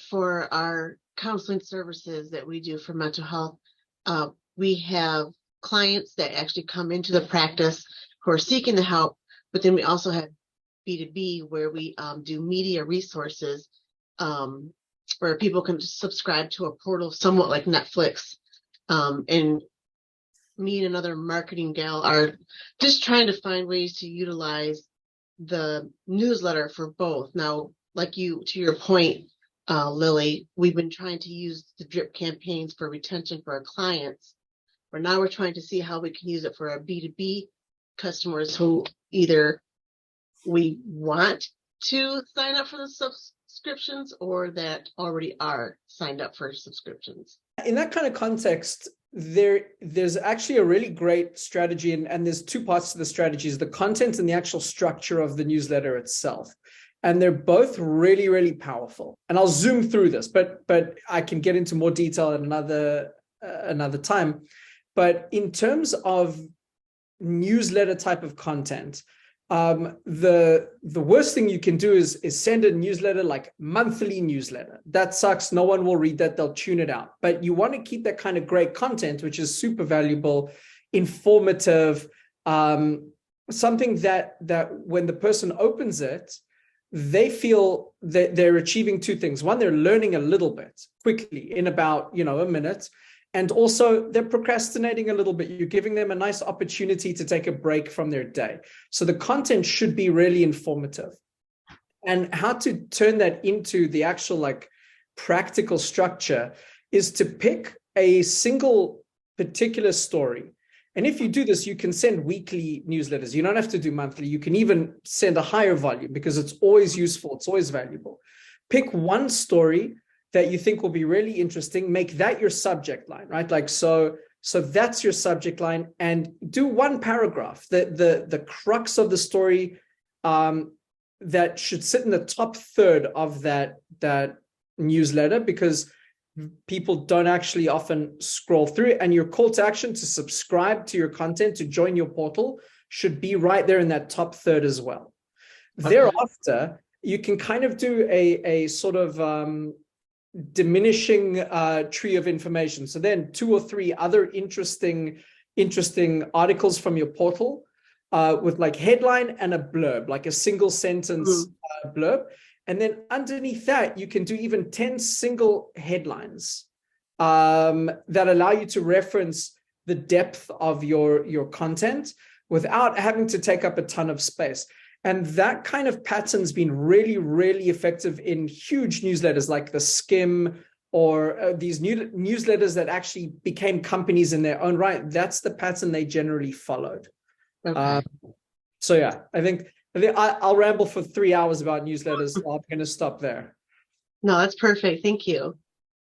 for our counseling services that we do for mental health, we have clients that actually come into the practice who are seeking the help, but then we also have B2B where we do media resources where people can subscribe to a portal somewhat like Netflix. And me and another marketing gal are just trying to find ways to utilize the newsletter for both. Now, like you, to your point, Lily, we've been trying to use the drip campaigns for retention for our clients, but now we're trying to see how we can use it for our B2B customers who either we want to sign up for the subscriptions or that already are signed up for subscriptions. In that kind of context, there's actually a really great strategy, and there's two parts to the strategies: the content and the actual structure of the newsletter itself. And they're both really, really powerful. And I'll zoom through this, but I can get into more detail at another time. But in terms of newsletter type of content, the worst thing you can do is send a newsletter, like monthly newsletter. That sucks. No one will read that. They'll tune it out. But you want to keep that kind of great content, which is super valuable, informative, something that when the person opens it, they feel that they're achieving two things. One, they're learning a little bit quickly in about, a minute. And also they're procrastinating a little bit. You're giving them a nice opportunity to take a break from their day. So the content should be really informative. And how to turn that into the actual practical structure is to pick a single particular story. And if you do this, you can send weekly newsletters. You don't have to do monthly. You can even send a higher volume because it's always useful. It's always valuable. Pick one story that you think will be really interesting. Make that your subject line, right? So that's your subject line, and do one paragraph. The crux of the story that should sit in the top third of that newsletter, because people don't actually often scroll through it, and your call to action to subscribe to your content, to join your portal, should be right there in that top third as well. Okay. Thereafter, you can kind of do a sort of diminishing tree of information. So then 2 or 3 other interesting articles from your portal with headline and a blurb, like a single sentence blurb. And then underneath that, you can do even 10 single headlines that allow you to reference the depth of your content without having to take up a ton of space. And that kind of pattern's been really, really effective in huge newsletters like the Skim, or these newsletters that actually became companies in their own right. That's the pattern they generally followed. Okay. So yeah, I think I'll ramble for 3 hours about newsletters. I'm going to stop there. No, that's perfect. Thank you.